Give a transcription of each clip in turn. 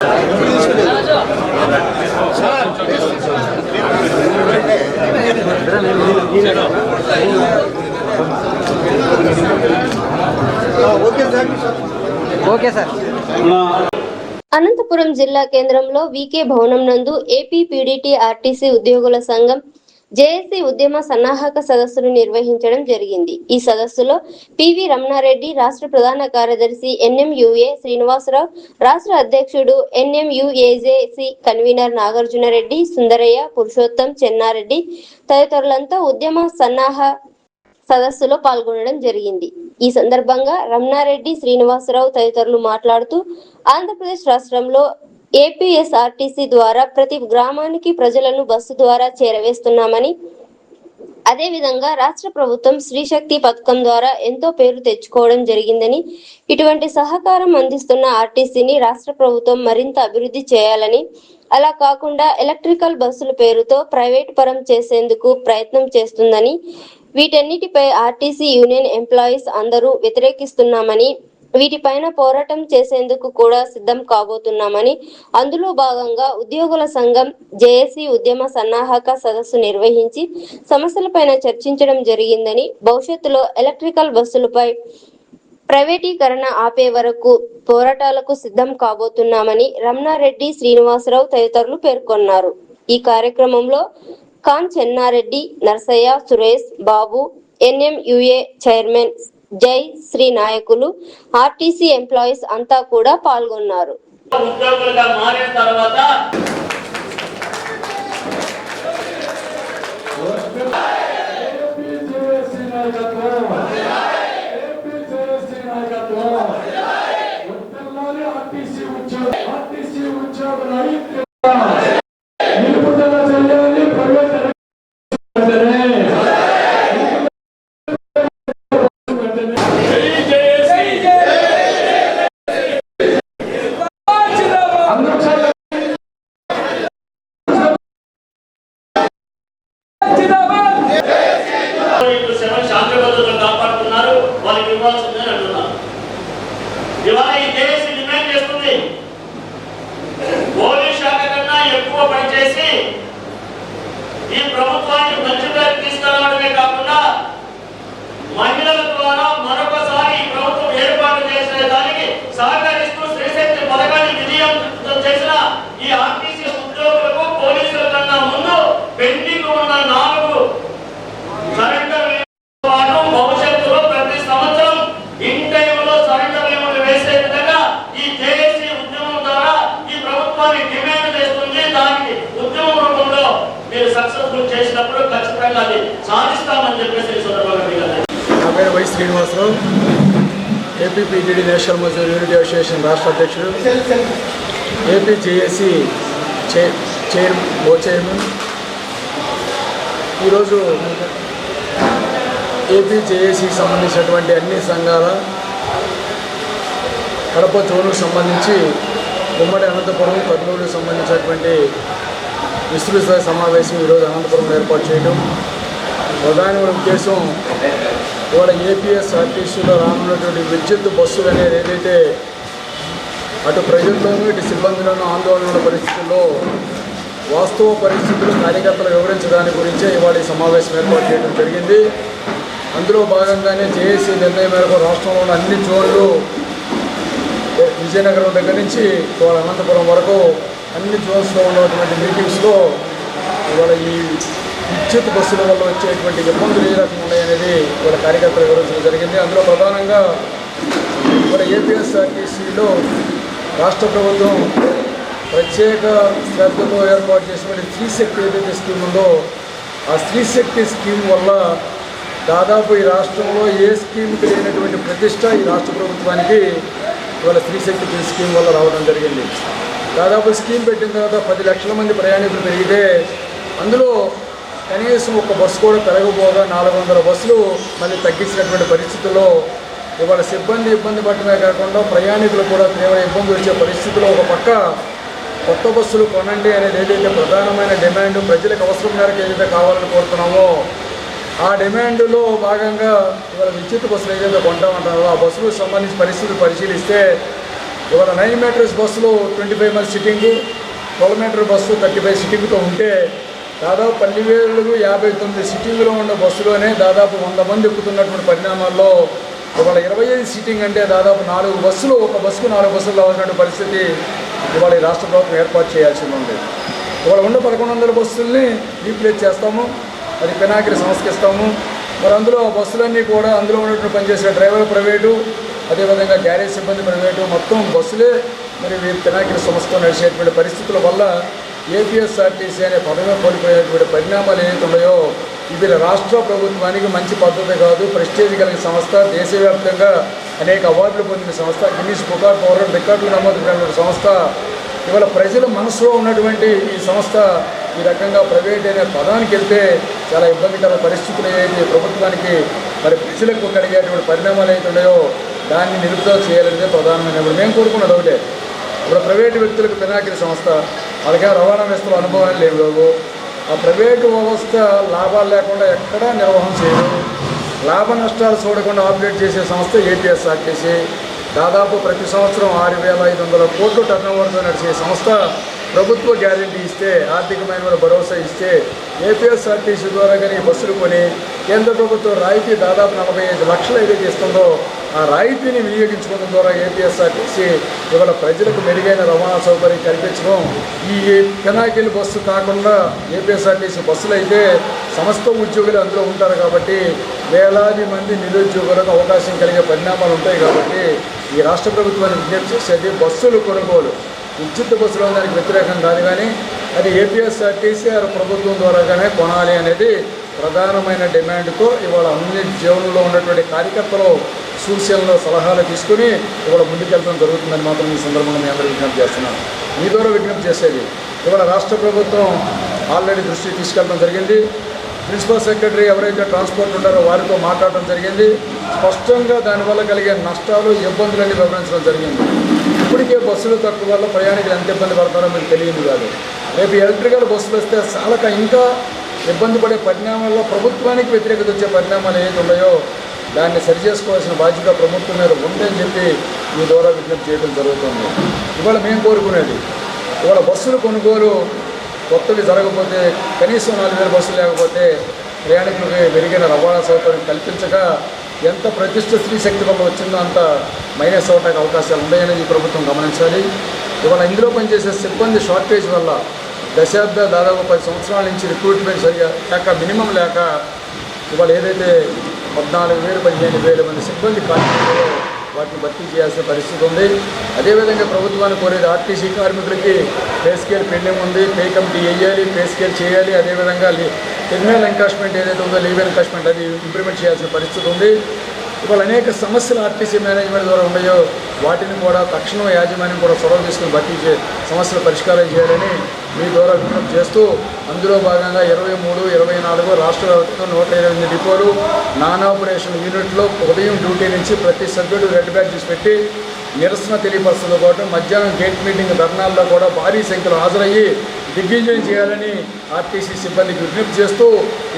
Okay sir. Anantapuram జిల్లా కేంద్రంలో VK భవనం నందు ఏపీ పీడీటీ ఆర్టీసీ ఉద్యోగుల సంఘం జేఏసీ ఉద్యమ సన్నాహక సదస్సును నిర్వహించడం జరిగింది. ఈ సదస్సులో పివి రమణారెడ్డి, రాష్ట్ర ప్రధాన కార్యదర్శి ఎన్ఎంయూఏ శ్రీనివాసరావు, రాష్ట్ర అధ్యక్షుడు ఎన్ఎంయూఏజేసీ కన్వీనర్ నాగార్జునరెడ్డి, సుందరయ్య, పురుషోత్తం, చెన్నారెడ్డి తదితరులంతా ఉద్యమ సన్నాహ సదస్సులో పాల్గొనడం జరిగింది. ఈ సందర్భంగా రమణారెడ్డి, శ్రీనివాసరావు తదితరులు మాట్లాడుతూ ఆంధ్రప్రదేశ్ రాష్ట్రంలో ఏపీఎస్ఆర్టీసీ ద్వారా ప్రతి గ్రామానికి ప్రజలను బస్సు ద్వారా చేరవేస్తున్నామని, అదేవిధంగా రాష్ట్ర ప్రభుత్వం శ్రీశక్తి పథకం ద్వారా ఎంతో పేరు తెచ్చుకోవడం జరిగిందని, ఇటువంటి సహకారం అందిస్తున్న ఆర్టీసీని రాష్ట్ర ప్రభుత్వం మరింత అభివృద్ధి చేయాలని, అలా కాకుండా ఎలక్ట్రికల్ బస్సుల పేరుతో ప్రైవేట్ పరం చేసేందుకు ప్రయత్నం చేస్తుందని, వీటన్నిటిపై ఆర్టీసీ యూనియన్ ఎంప్లాయీస్ అందరూ వ్యతిరేకిస్తున్నామని, వీటిపైన పోరాటం చేసేందుకు కూడా సిద్ధం కాబోతున్నామని, అందులో భాగంగా ఉద్యోగుల సంఘం జేఏసీ ఉద్యమ సన్నాహక సదస్సు నిర్వహించి సమస్యలపైన చర్చించడం జరిగిందని, భవిష్యత్తులో ఎలక్ట్రికల్ బస్సులపై ప్రైవేటీకరణ ఆపే వరకు పోరాటాలకు సిద్ధం కాబోతున్నామని రమణారెడ్డి, శ్రీనివాసరావు తదితరులు పేర్కొన్నారు. ఈ కార్యక్రమంలో ఖాన్, చెన్నారెడ్డి, నర్సయ్య, సురేష్ బాబు, ఎన్ఎంయూఏ చైర్మన్ జై శ్రీ నాయకులు, ఆర్టీసీ ఎంప్లాయీస్ అంతా కూడా పాల్గొన్నారు. ఉద్యోగులుగా మారిన తర్వాత కాపాడుతున్నారు, వాళ్ళకి ఇవ్వాల్సిందని అంటున్నారు. ఇవాళ ఈ దేశం డిమాండ్ చేస్తుంది, పోలీస్ శాఖ కన్నా ఎక్కువ పనిచేసి ఈ ప్రభుత్వాన్ని మంచి పేరు తీసుకురావడమే కాకుండా మహిళల ద్వారా మరొకసారి ఈ ప్రభుత్వం ఏర్పాటు చేసే దానికి సహకరిస్తూ శ్రీశక్తి పథకాన్ని విజయవంతం చేసిన ఈ ఆర్టీసీ ఉద్యోగులకు పోలీసుల కన్నా ముందు పెండింగ్ ఉన్న 4 సరెండర్ భవిష్యత్తులో ప్రతి సంవత్సరం ఇన్ టైంలో సరెండర్ లేమలు వేసే విధంగా ఈ జేఏసీ ఉద్యమం ద్వారా ఈ ప్రభుత్వాన్ని డిమాండ్ చేస్తుంది. దానికి ఉద్యమం రూపంలో మీరు సక్సెస్ఫుల్ చేసినప్పుడు ఖచ్చితంగా అది సాధిస్తామని చెప్పేసి నా పేరు Y Srinivasarao, AP PTD national Mazdoor unity association రాష్ట్ర అధ్యక్షుడు, ఏపీ జేఏసీ చైర్మన్. ఈరోజు ఏపీ జేఏసీకి సంబంధించినటువంటి అన్ని సంఘాల కడప జోన్కు సంబంధించి ఉమ్మడి అనంతపురం, కర్నూలుకు సంబంధించినటువంటి విస్తృత సమావేశం ఈరోజు అనంతపురంలో ఏర్పాటు చేయడం. ప్రధానమైన ఉద్దేశం ఇవాళ ఏపీఎస్ఆర్టీసీలో రానున్నటువంటి విద్యుత్ బస్సులు అనేది ఏదైతే అటు ప్రజల్లోనూ ఇటు సిబ్బందిలోనూ ఆందోళన ఉన్న పరిస్థితుల్లో వాస్తవ పరిస్థితులు కార్యకర్తలు వివరించడానికి గురించే ఇవాళ ఈ సమావేశం ఏర్పాటు చేయడం జరిగింది. అందులో భాగంగానే జేఏసీ నిర్ణయం మేరకు రాష్ట్రంలో ఉన్న అన్ని జోన్లు విజయనగరం దగ్గర నుంచి ఇవాళ అనంతపురం వరకు అన్ని జోన్స్లో ఉన్నటువంటి మీటింగ్స్లో ఇవాళ ఈ విద్యుత్ బస్సుల వల్ల వచ్చేటువంటి ఇబ్బందులు ఏ రకంగా ఉన్నాయనేది ఇవాళ కార్యకర్తలు వివరించడం జరిగింది. అందులో ప్రధానంగా ఇవాళ ఏపీఎస్ఆర్టీసీలో రాష్ట్ర ప్రభుత్వం ప్రత్యేక శ్రద్ధతో ఏర్పాటు చేసినటువంటి స్త్రీశక్తి ఏదైతే స్కీమ్ ఉందో ఆ స్త్రీశక్తి స్కీమ్ వల్ల దాదాపు ఈ రాష్ట్రంలో ఏ స్కీమ్కి లేనటువంటి ప్రతిష్ట ఈ రాష్ట్ర ప్రభుత్వానికి ఇవాళ స్త్రీశక్తి స్కీమ్ వల్ల రావడం జరిగింది. దాదాపు స్కీమ్ పెట్టిన తర్వాత 10 లక్షల మంది ప్రయాణికులు పెరిగితే అందులో కనీసం ఒక బస్సు కూడా పెరగబోగా 400 బస్సులు మళ్ళీ తగ్గించినటువంటి పరిస్థితుల్లో ఇవాళ సిబ్బంది ఇబ్బంది పడటమే కాకుండా ప్రయాణికులు కూడా తీవ్ర ఇబ్బంది వచ్చే పరిస్థితుల్లో ఒక పక్క కొత్త బస్సులు కొనండి అనేది ఏదైతే ప్రధానమైన డిమాండ్, ప్రజలకు అవసరం మేరకు ఏదైతే కావాలని కోరుతున్నామో ఆ డిమాండ్లో భాగంగా ఇవాళ విద్యుత్ బస్సులు ఏదైతే కొంటామంటారో ఆ బస్సులకు సంబంధించి పరిస్థితులు పరిశీలిస్తే ఇవాళ 9 మీటర్స్ బస్సులు 25 మంది సిట్టింగు, 12 మీటర్ బస్సు 35 సిట్టింగ్తో ఉంటే దాదాపు 10,059 సిట్టింగ్లో ఉన్న బస్సులోనే దాదాపు 100 మంది ఎక్కుతున్నటువంటి పరిణామాల్లో ఇవాళ 25 సీటింగ్ అంటే దాదాపు 4 బస్సులు, ఒక బస్సుకు 4 బస్సులు అవసరమైన పరిస్థితి ఇవాళ ఈ రాష్ట్ర ప్రభుత్వం ఏర్పాటు చేయాల్సి ఉంది. ఇవాళ ఉన్న 1100 బస్సుల్ని రీప్లేస్ చేస్తాము, అది పినాకిని సంస్థకి ఇస్తాము. మరి అందులో బస్సులన్నీ కూడా అందులో ఉన్నటువంటి పనిచేసే డ్రైవర్ ప్రైవేటు, అదేవిధంగా గ్యారేజ్ సిబ్బంది ప్రైవేటు, మొత్తం బస్సులే మరి పినాకిని సంస్థతో నడిచేటువంటి పరిస్థితుల వల్ల ఏపీఎస్ఆర్టీసీ అనే పదవి కోల్పోయేటువంటి పరిణామాలు ఏవైతే ఉన్నాయో ఇవి రాష్ట్ర ప్రభుత్వానికి మంచి పద్ధతి కాదు. ప్రెస్టేజ్ కలిగిన సంస్థ, దేశవ్యాప్తంగా అనేక అవార్డులు పొందిన సంస్థ, గిన్నీస్ బుక్ ఆఫ్ వరల్డ్ రికార్డులు నమోదు కలిగిన సంస్థ. ఇవాళ ప్రజల మనసులో ఉన్నటువంటి ఈ సంస్థ ఈ రకంగా ప్రైవేట్ అనే పదానికి వెళ్తే చాలా ఇబ్బందికర పరిస్థితులు ఏవైతే ప్రభుత్వానికి మరి ప్రజలకు కలిగేటువంటి పరిణామాలు అయితే ఉన్నాయో దాన్ని నిలుపుదల చేయాలనేదే ప్రధానమైన. మేము కోరుకున్నది ఒకటే, ఇప్పుడు ప్రైవేటు వ్యక్తులకు పినాకిని సంస్థ, అలాగే రవాణా వ్యవస్థలో అనుభవాలు లేవు. ఆ ప్రైవేటు వ్యవస్థ లాభాలు లేకుండా ఎక్కడా నిర్వహణ చేయదు. లాభ నష్టాలు చూడకుండా ఆపరేట్ చేసే సంస్థ ఏపీఎస్ఆర్టీసీ. దాదాపు ప్రతి సంవత్సరం 6,500 కోట్ల టర్నోవర్తో నడిచే సంస్థ ప్రభుత్వ గ్యారెంటీ ఇస్తే, ఆర్థికమైన భరోసా ఇస్తే ఏపీఎస్ఆర్టీసీ ద్వారా కానీ బస్సులు కొని కేంద్ర ప్రభుత్వం రాయితీ దాదాపు 45 లక్షలు ఏదైతే ఇస్తుందో ఆ రాయితీని వినియోగించుకోవడం ద్వారా ఏపీఎస్ఆర్టీసీ ఇవాళ ప్రజలకు మెరుగైన రవాణా సౌకర్యం కల్పించడం. ఈ పినాకిని బస్సు కాకుండా ఏపీఎస్ఆర్టీసీ బస్సులు అయితే సమస్త ఉద్యోగులు అందులో ఉంటారు కాబట్టి వేలాది మంది నిరుద్యోగులకు అవకాశం కలిగే పరిణామాలు ఉంటాయి. కాబట్టి ఈ రాష్ట్ర ప్రభుత్వాన్ని విజ్ఞప్తి చేసేది బస్సులు కొనుగోలు, విద్యుత్ బస్సులు దానికి వ్యతిరేకం కాదు, కానీ అది ఏపీఎస్ఆర్టీసీ ప్రభుత్వం ద్వారాగానే కొనాలి అనేది ప్రధానమైన డిమాండ్తో ఇవాళ అన్ని జీవనంలో ఉన్నటువంటి కార్యకర్తలు సూచనలు సలహాలు తీసుకుని ఇవాళ ముందుకెళ్ళడం జరుగుతుందని మాత్రం ఈ సందర్భంగా మీ అందరూ విజ్ఞప్తి చేస్తున్నాను. మీ ద్వారా విజ్ఞప్తి చేసేది ఇవాళ రాష్ట్ర ప్రభుత్వం ఆల్రెడీ దృష్టికి తీసుకెళ్ళడం జరిగింది. ప్రిన్సిపల్ సెక్రటరీ ఎవరైతే ట్రాన్స్పోర్ట్ ఉంటారో వారితో మాట్లాడడం జరిగింది. స్పష్టంగా దానివల్ల కలిగే నష్టాలు, ఇబ్బందులన్నీ వివరించడం జరిగింది. ఇప్పటికే బస్సులు తక్కువ వల్ల ప్రయాణికులు ఎంత ఇబ్బంది పడతారో మీకు తెలియదు కాదు. రేపు ఎలక్ట్రికల్ బస్సులు వస్తే చాలక ఇంకా ఇబ్బంది పడే పరిణామాల్లో ప్రభుత్వానికి వ్యతిరేకత వచ్చే పరిణామాలు ఏదైతే ఉన్నాయో దాన్ని సరిచేసుకోవాల్సిన బాధ్యత ప్రభుత్వం మీద ఉందని చెప్పి మీ ద్వారా విజ్ఞప్తి చేయడం జరుగుతుంది. ఇవాళ మేము కోరుకునేది ఇవాళ బస్సులు కొనుగోలు కొత్తవి జరగకపోతే, కనీసం 4,000 బస్సులు లేకపోతే ప్రయాణికులకి మెరుగైన రవాణా సౌకర్యం కల్పించక ఎంత ప్రతిష్ట స్త్రీ శక్తి వల్ల వచ్చిందో అంత మైనస్ అవడానికి అవకాశాలు ఉన్నాయనేది ఈ ప్రభుత్వం గమనించాలి. ఇవాళ ఇందులో పనిచేసే సిబ్బంది షార్టేజ్ వల్ల దాదాపు 10 సంవత్సరాల నుంచి రిక్రూట్మెంట్ సరిగా లేక మినిమం లేక ఇవాళ ఏదైతే 14,000 15,000 మంది సిబ్బంది కార్మికులు వాటిని భర్తీ చేయాల్సిన పరిస్థితి ఉంది. అదేవిధంగా ప్రభుత్వాన్ని కోరేది ఆర్టీసీ కార్మికులకి పే స్కేల్ పెండింగ్ ఉంది, పే కమిటీ వేయాలి, పే స్కేల్ చేయాలి. అదేవిధంగా టెర్మినల్ ఎంకాష్మెంట్ ఏదైతే ఉందో లీవ్ ఎంకాష్మెంట్ అది ఇంప్లిమెంట్ చేయాల్సిన పరిస్థితి ఉంది. ఇవాళ అనేక సమస్యలు ఆర్టీసీ మేనేజ్మెంట్ ద్వారా ఉన్నాయో వాటిని కూడా తక్షణం యాజమాన్యం కూడా చొరవ తీసుకుని భర్తీ సమస్యలు పరిష్కారం చేయాలని మీ ద్వారా విజ్ఞప్తి చేస్తూ, అందులో భాగంగా 23, 24 రాష్ట్ర వ్యాప్తంగా 128 డిపోలు, నాన్ ఆపరేషన్ యూనిట్లో ఉదయం డ్యూటీ నుంచి ప్రతి సభ్యుడు రెడ్ బ్యాడ్జెస్ పెట్టి నిరసన తెలియపరచడంతో పాటు మధ్యాహ్నం గేట్ మీటింగ్ ధర్నాల్లో కూడా భారీ సంఖ్యలో హాజరయ్యి దిగ్విజయం చేయాలని ఆర్టీసీ సిబ్బందికి విజ్ఞప్తి చేస్తూ,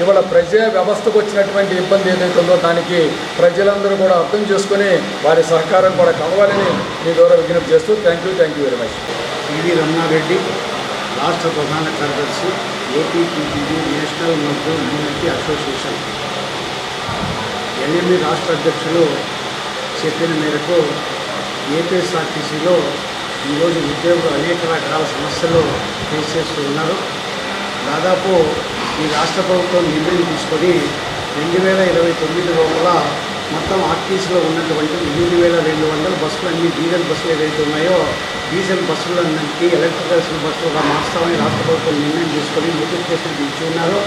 ఇవాళ ప్రజా వ్యవస్థకు వచ్చినటువంటి ఇబ్బంది ఏదైతే ఉందో దానికి ప్రజలందరూ కూడా అర్థం చేసుకుని వారి సహకారం కూడా కావాలని మీ ద్వారా విజ్ఞప్తి చేస్తూ thank you very much. PV Ramana Reddy, రాష్ట్ర ప్రధాన కార్యదర్శి, APPTD national Mazdoor unity association. NME రాష్ట్ర అధ్యక్షులు చెప్పిన మేరకు ఏపీఎస్ఆర్టీసీలో ఈరోజు ఉద్యోగులు అనేక రకాల సమస్యలు ఫేస్ చేస్తూ ఉన్నారు. దాదాపు ఈ రాష్ట్ర ప్రభుత్వం నిర్ణయం తీసుకొని 2029 లోపల మొత్తం ఆర్టీసీలో ఉన్నటువంటి 8,200 బస్సులు అన్ని డీజిల్ బస్సులు ఏవైతే ఉన్నాయో డీజిల్ బస్సులన్నింటినీ ఎలక్ట్రికల్ బస్సులుగా మార్చామని రాష్ట్ర ప్రభుత్వం నిర్ణయం తీసుకొని నోటిఫికేషన్ ఇచ్చి ఉన్నారు.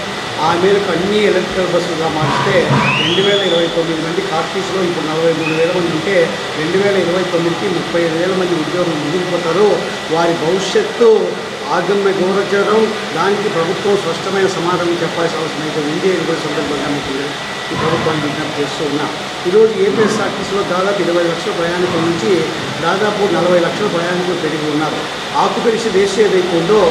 ఆ మేరకు అన్ని ఎలక్ట్రికల్ బస్సులుగా మార్చితే 2029 మందికి ఆర్టీసీలో ఇప్పుడు 43,000 మంది ఉంటే 2029కి 35,000 మంది ఉద్యోగులు మిగిలిపోతారు. వారి భవిష్యత్తు ఆగమ్య గౌరవచరం, దానికి ప్రభుత్వం స్పష్టమైన సమాధానం చెప్పాల్సిన అవసరం అయితే ఉంది అని కూడా సందర్భంగా ఈ ప్రభుత్వాన్ని విజ్ఞప్తి చేస్తూ ఉన్నా. ఈరోజు ఏపీఎస్ఆర్టీసీలో దాదాపు 20 లక్షల ప్రయాణికుల నుంచి దాదాపు 40 లక్షల ప్రయాణికులు పెరిగి ఉన్నారు. ఆకుపరిష దేశం ఏదైతే ఉందో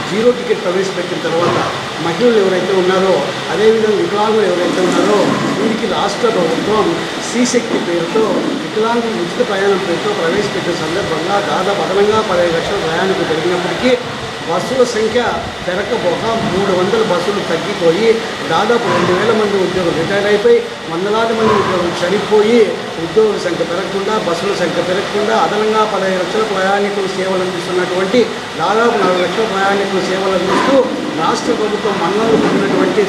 జీరో టికెట్ ప్రవేశపెట్టిన తర్వాత మహిళలు ఎవరైతే ఉన్నారో, అదేవిధంగా వికలాంగులు ఎవరైతే ఉన్నారో వీరికి రాష్ట్ర ప్రభుత్వం శ్రీశక్తి పేరుతో వికలాంగుల ఉచిత ప్రయాణం పేరుతో ప్రవేశపెట్టిన సందర్భంగా దాదాపు అదనంగా 15 లక్షల ప్రయాణికులు పెరిగినప్పటికీ బస్సుల సంఖ్య పెరగబోక 300 బస్సులు తగ్గిపోయి దాదాపు 2000 మంది ఉద్యోగులు రిటైర్ అయిపోయి వందలాది మంది ఉద్యోగులు చనిపోయి ఉద్యోగుల సంఖ్య పెరగకుండా బస్సుల సంఖ్య పెరగకుండా అదనంగా 15 లక్షల ప్రయాణికులు సేవలు అందిస్తున్నటువంటి దాదాపు 4 లక్షల ప్రయాణికులు సేవలు అందిస్తూ రాష్ట్ర ప్రభుత్వం మన్ననలు పొందినటువంటి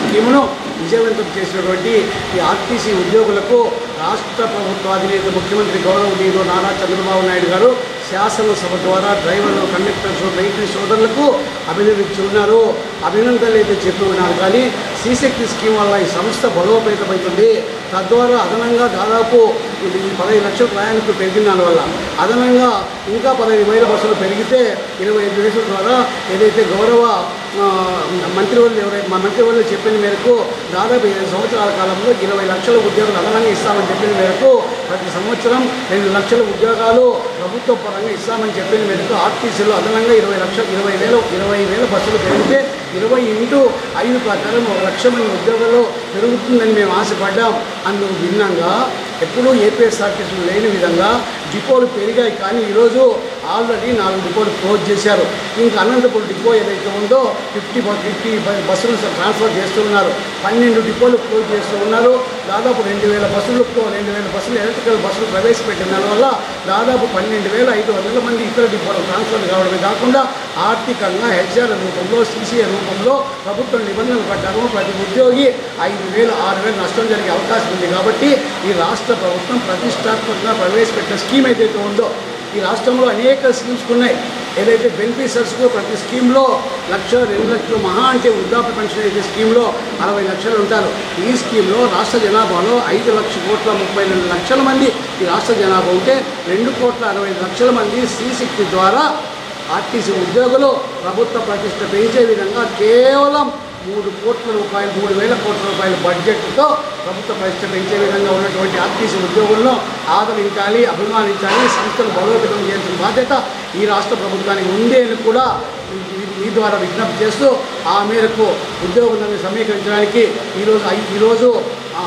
స్కీమును విజయవంతం చేసినటువంటి ఈ ఆర్టీసీ ఉద్యోగులకు రాష్ట్ర ప్రభుత్వ అధినేత ముఖ్యమంత్రి గౌరవనీయులు నారా చంద్రబాబు నాయుడు గారు శాసనసభ ద్వారా డ్రైవర్లు కండక్టర్స్ వెహికల్ సోదరులకు అభినందించున్నారు. అభినందనలు అయితే చెప్పి ఉన్నారు. కానీ శ్రీశక్తి స్కీమ్ వల్ల ఈ సంస్థ బలోపేతమవుతుంది. తద్వారా అదనంగా దాదాపు 15 లక్షల ప్రయాణికులు పెరిగిన దానివల్ల అదనంగా ఇంకా 15,000 బస్సులు పెరిగితే 25 దేశాల ద్వారా ఏదైతే గౌరవ మంత్రివర్యులు చెప్పిన మేరకు దాదాపు 5 సంవత్సరాల కాలంలో 20 లక్షల ఉద్యోగాలు అదనంగా ఇస్తామని చెప్పిన మేరకు ప్రతి సంవత్సరం 2 లక్షల ఉద్యోగాలు ప్రభుత్వ పరంగా ఇస్తామని చెప్పిన మేరకు ఆర్టీసీలో అదనంగా 20,000 బస్సులు పెరిగితే 20x5 ప్రకారం 1 లక్ష మంది ఉద్యోగాలు పెరుగుతుందని మేము ఆశపడ్డాం. అందుకు భిన్నంగా ఎప్పుడూ ఏపీఎస్ఆర్టీసీలు లేని విధంగా డిపోలు పెరిగాయి. కానీ ఈరోజు ఆల్రెడీ 4 డిపోలు క్లోజ్ చేశారు. ఇంకా అనంతపురం డిపో ఏదైతే ఉందో 50 బస్సులు ట్రాన్స్ఫర్ చేస్తున్నారు. 12 డిపోలు క్లోజ్ చేస్తూ ఉన్నారు. దాదాపు 2,000 బస్సులు ఎలక్ట్రికల్ బస్సులు ప్రవేశపెట్టిన దానివల్ల దాదాపు 12,500 మంది ఇతర డిపోలు ట్రాన్స్ఫర్ కావడమే కాకుండా ఆర్థికంగా హెచ్ఆర్ రూపంలో సీసీఏ రూపంలో ప్రభుత్వం నిబంధనలు ప్రకారం ప్రతి ఉద్యోగి 5,000-6,000 నష్టం జరిగే అవకాశం ఉంది. కాబట్టి ఈ రాష్ట్ర ప్రభుత్వం ప్రతిష్టాత్మకంగా ప్రవేశపెట్టిన స్కీమ్ ఏదైతే ఉందో ఈ రాష్ట్రంలో అనేక స్కీమ్స్ ఉన్నాయి. ఏదైతే బెనిఫిషరీస్కు ప్రతి స్కీమ్లో 1,00,000-2 లక్షలు మహా అంటే వృద్ధాప్య పెన్షన్ అయితే స్కీమ్లో 60 లక్షలు ఉంటారు. ఈ స్కీమ్లో రాష్ట్ర జనాభాలో 5,32,32 మంది ఈ రాష్ట్ర జనాభా ఉంటే 2,65 మంది శ్రీశక్తి ద్వారా ఆర్టీసీ ఉద్యోగులు ప్రభుత్వ ప్రతిష్ట పెంచే విధంగా కేవలం 3,000 కోట్ల రూపాయల బడ్జెట్తో ప్రభుత్వ ప్రతిష్ట పెంచే విధంగా ఉన్నటువంటి ఆర్టీసీ ఉద్యోగులను ఆదరించాలి, అభిమానించాలి, సంస్థను బలోపేతం చేయాల్సిన బాధ్యత ఈ రాష్ట్ర ప్రభుత్వానికి ఉంది అని కూడా ఈ ద్వారా విజ్ఞప్తి చేస్తూ ఆ మేరకు ఉద్యోగులను సమీకరించడానికి ఈరోజు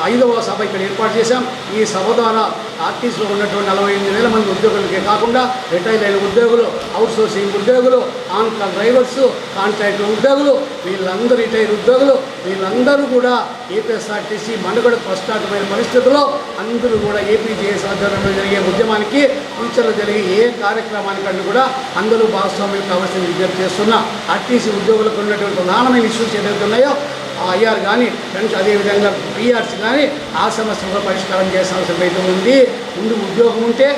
5వ సభ ఇక్కడ ఏర్పాటు చేశాం. ఈ సభ ద్వారా ఆర్టీసీలో ఉన్నటువంటి 48,000 మంది ఉద్యోగులకే కాకుండా రిటైర్ అయిన ఉద్యోగులు, అవుట్సోర్సింగ్ ఉద్యోగులు, ఆన్ కాల్ డ్రైవర్స్, కాంట్రాక్ట్ ఉద్యోగులు, వీళ్ళందరూ రిటైర్ ఉద్యోగులు వీళ్ళందరూ కూడా ఏపీఎస్ఆర్టీసీ మనుగడ ప్రశ్నార్థమైన పరిస్థితుల్లో అందరూ కూడా ఏపీజేఎస్ ఆధ్వర్యంలో జరిగే ఉద్యమానికి ఫ్యూచర్లో జరిగే ఏ కార్యక్రమానికన్నా కూడా అందరూ భాగస్వామ్యం కావాల్సిన విజ్ఞప్తి చేస్తున్నా. ఆర్టీసీ ఉద్యోగులకు ఉన్నటువంటి ప్రధానమైన ఇష్యూస్ ఏదైతే ఉన్నాయో ఐఆర్ కానీ ఫ్రెండ్స్ అదేవిధంగా పిఆర్సీ కానీ ఆ సమస్యలు పరిష్కారం చేసే అవసరం అయితే ఉంది. ముందు ఉద్యోగం ఉంటే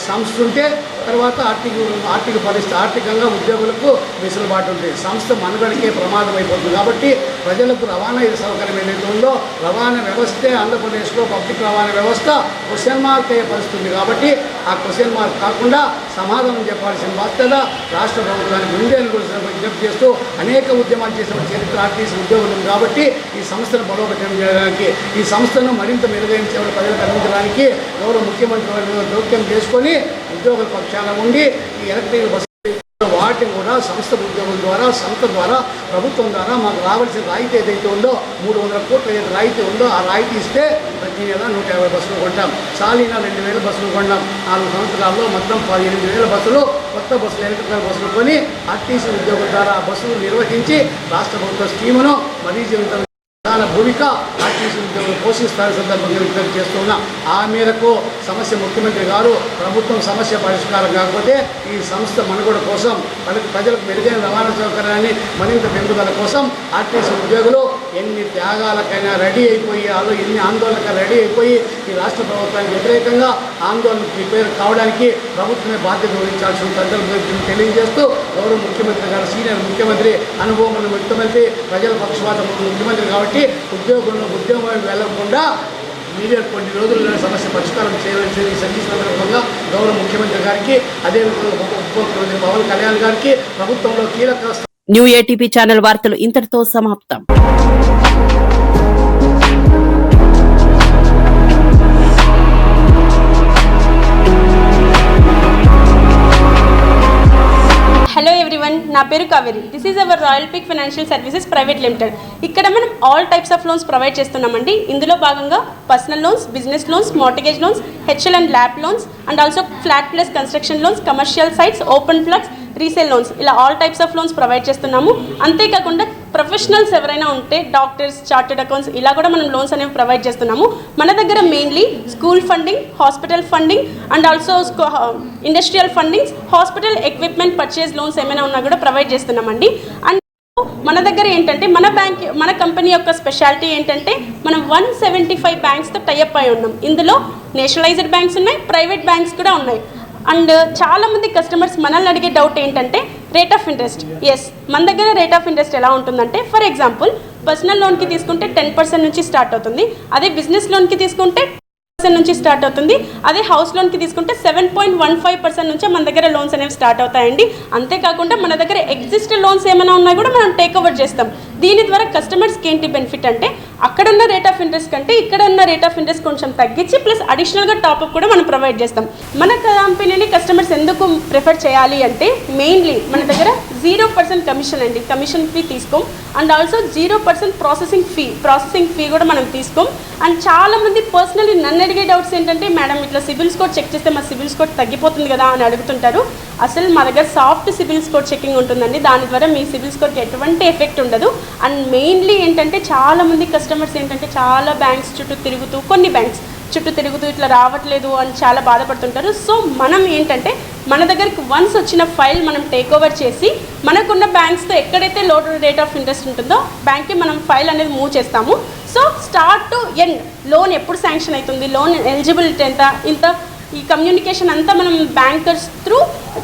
సంస్థ ఉంటే తర్వాత ఆర్థిక పరిస్థితి ఆర్థికంగా ఉద్యోగులకు వెసులుబాటు ఉంటుంది. సంస్థ మనుగడకే ప్రమాదం అయిపోతుంది. కాబట్టి ప్రజలకు రవాణా సౌకర్యం ఏదైతే ఉందో రవాణా వ్యవస్థే ఆంధ్రప్రదేశ్లో పబ్లిక్ రవాణా వ్యవస్థ క్వశ్చన్ మార్క్ అయ్యే పరిస్థితుంది. కాబట్టి ఆ క్వశ్చన్ మార్క్ కాకుండా సమాధానం చెప్పాల్సిన బాధ్యత రాష్ట్ర ప్రభుత్వానికి ఉంది అని కూడా విజ్ఞప్తి చేస్తూ అనేక ఉద్యమాలు చేసిన చరిత్ర ఆర్టీసీ ఉద్యోగులు కాబట్టి ఈ సంస్థను బలోపేతం చేయడానికి ఈ సంస్థను మరింత మెరుగైన సేవలు ప్రజలకు అందించడానికి గౌరవ ముఖ్యమంత్రి వారి జోక్యం చేసుకొని ఉద్యోగుల పక్షాన ఉండి ఈ ఎలక్ట్రికల్ బస్సు వాటిని కూడా సంస్థ ఉద్యోగుల ద్వారా సంస్థ ద్వారా ప్రభుత్వం ద్వారా మాకు రావాల్సిన రాయితీ ఏదైతే ఉందో 300 కోట్ల ఏదైతే రాయితీ ఉందో ఆ రాయితీ ఇస్తే ప్రతి నెల 150 బస్సులు కొంటాం. సాలీనా 2,000 బస్సులు కొన్నాం. 4 సంవత్సరాల్లో మొత్తం 18,000 బస్సులు కొత్త బస్సులు ఎలక్ట్రికల్ బస్సులు కొని ఆర్టీసీ ఉద్యోగుల ద్వారా బస్సులు నిర్వహించి రాష్ట్ర ప్రభుత్వ స్కీమును మరీ జీవితం ప్రధాన భూమిక ఆర్టీసీ ఉద్యోగులు పోషిస్తారని సందర్భంగా విజ్ఞప్తి చేస్తున్నాం. ఆ మేరకు సమస్య ముఖ్యమంత్రి గారు ప్రభుత్వం సమస్య పరిష్కారం కాకపోతే ఈ సంస్థ మనుగడ కోసం ప్రజలకు మెరుగైన రవాణా సౌకర్యాన్ని మరింత పెంపుదల కోసం ఆర్టీసీ ఉద్యోగులు ఎన్ని త్యాగాలకైనా రెడీ అయిపోయి ఎన్ని ఆందోళనకు రెడీ అయిపోయి ఈ రాష్ట్ర ప్రభుత్వానికి వ్యతిరేకంగా ఆందోళన ప్రిపేర్ కావడానికి ప్రభుత్వమే బాధ్యత వహించాల్సిన సందర్భం తెలియజేస్తూ గౌరవ ముఖ్యమంత్రి గారు సీనియర్ ముఖ్యమంత్రి అనుభవం ఉన్న ముఖ్యమంత్రి ప్రజల పక్షపాత ముఖ్యమంత్రి కాబట్టి ఉద్యోగం వెళ్లకుండా మీడియా కొన్ని రోజుల్లో సమస్య పరిష్కారం చేయవలసింది సందర్భంగా గౌరవ ముఖ్యమంత్రి గారికి అదేవిధంగా ఉప ముఖ్యమంత్రి పవన్ కళ్యాణ్ గారికి ప్రభుత్వంలో కీలక న్యూ ఏటీపీ ఛానల్ వార్తలు ఇంతటితో సమాప్తం. Hello everyone. ఎవ్రీవన్, నా పేరు Kaveri. This is our Royal Peak Financial Services Private Limited. ఇక్కడ మనం all types of loans provide చేస్తున్నామండి. ఇందులో భాగంగా personal loans, business loans, mortgage loans, HL and LAP loans and also flat plus construction loans, commercial sites, open plots, resale loans, ఇలా all types of loans provide చేస్తున్నాము. అంతేకాకుండా professionals ఎవరైనా ఉంటే doctors, chartered accounts ఇలా కూడా మనం loans అనేవి provide చేస్తున్నాము. మన దగ్గర mainly school funding, hospital funding and also industrial fundings, hospital equipment purchase loans ఏమైనా ఉన్నా కూడా ప్రొవైడ్ చేస్తున్నామండి. అండ్ మన దగ్గర ఏంటంటే మన కంపెనీ యొక్క స్పెషాలిటీ ఏంటంటే మనం 175 బ్యాంక్స్తో టైఅప్ అయి ఉన్నాం. ఇందులో నేషనలైజ్డ్ బ్యాంక్స్ ఉన్నాయి, ప్రైవేట్ బ్యాంక్స్ కూడా ఉన్నాయి. అండ్ చాలామంది కస్టమర్స్ మనల్ని అడిగే డౌట్ ఏంటంటే రేట్ ఆఫ్ ఇంట్రెస్ట్. ఎస్, మన దగ్గర రేట్ ఆఫ్ ఇంట్రెస్ట్ ఎలా ఉంటుందంటే, ఫర్ ఎగ్జాంపుల్ పర్సనల్ లోన్కి తీసుకుంటే 10% నుంచి స్టార్ట్ అవుతుంది. అదే బిజినెస్ లోన్కి తీసుకుంటే నుంచి స్టార్ట్ అవుతుంది. అదే హౌస్ లోన్కి తీసుకుంటే 7.15% నుంచే మన దగ్గర లోన్స్ అనేవి స్టార్ట్ అవుతాయండి. అంతేకాకుండా మన దగ్గర ఎగ్జిస్ట్ లోన్స్ ఏమైనా ఉన్నా కూడా మనం టేక్ ఓవర్ చేస్తాం. దీని ద్వారా కస్టమర్స్కి ఏంటి బెనిఫిట్ అంటే, అక్కడున్న రేట్ ఆఫ్ ఇంట్రెస్ట్ కంటే ఇక్కడ ఉన్న రేట్ ఆఫ్ ఇంట్రెస్ట్ కొంచెం తగ్గించి ప్లస్ అడిషనల్గా టాప్అప్ కూడా మనం ప్రొవైడ్ చేస్తాం. మన కంపెనీని కస్టమర్స్ ఎందుకు ప్రిఫర్ చేయాలి అంటే, మెయిన్లీ మన దగ్గర 0% కమిషన్ అండి, కమిషన్ ఫీ తీసుకోం. అండ్ ఆల్సో 0% ప్రాసెసింగ్ ఫీ కూడా మనం తీసుకోం. అండ్ చాలామంది పర్సనలీ నన్ను అడిగే డౌట్స్ ఏంటంటే, మేడం ఇట్లా సిబిల్ స్కోర్ చెక్ చేస్తే మా సిబిల్ స్కోర్ తగ్గిపోతుంది కదా అని అడుగుతుంటారు. అసలు మా దగ్గర సాఫ్ట్ సిబిల్ స్కోర్ చెకింగ్ ఉంటుందండి. దాని ద్వారా మీ సిబిల్ స్కోర్కి ఎటువంటి ఎఫెక్ట్ ఉండదు. అండ్ మెయిన్లీ ఏంటంటే, చాలామంది కస్టమర్స్ ఏంటంటే చాలా బ్యాంక్స్ చుట్టూ తిరుగుతూ, కొన్ని బ్యాంక్స్ చుట్టూ తిరుగుతూ ఇట్లా రావట్లేదు అని చాలా బాధపడుతుంటారు. సో మనం ఏంటంటే, మన దగ్గరికి వన్స్ వచ్చిన ఫైల్ మనం టేక్ ఓవర్ చేసి మనకున్న బ్యాంక్స్తో ఎక్కడైతే లో రేట్ ఆఫ్ ఇంట్రెస్ట్ ఉంటుందో బ్యాంక్కి మనం ఫైల్ అనేది మూవ్ చేస్తాము. So start to end loan ఎప్పుడు శాంక్షన్ అవుతుంది, లోన్ ఎలిజిబిలిటీ ఎంత, ఇంత ఈ కమ్యూనికేషన్ అంతా మనం బ్యాంకర్స్ త్రూ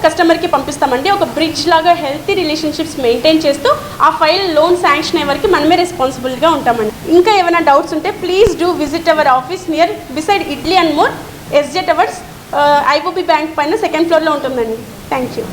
కస్టమర్కి పంపిస్తామండి. ఒక బ్రిడ్జ్ లాగా హెల్తీ రిలేషన్షిప్స్ మెయింటైన్ చేస్తూ ఆ ఫైల్ లోన్ శాంక్షన్ అయ్యే వరకు మనమే రెస్పాన్సిబుల్గా ఉంటామండి. ఇంకా ఏమైనా డౌట్స్ ఉంటే please do visit our office near beside idli and more, SJ towers, IOB bank పైన 2nd ఫ్లోర్లో ఉంటుందండి. Thank you.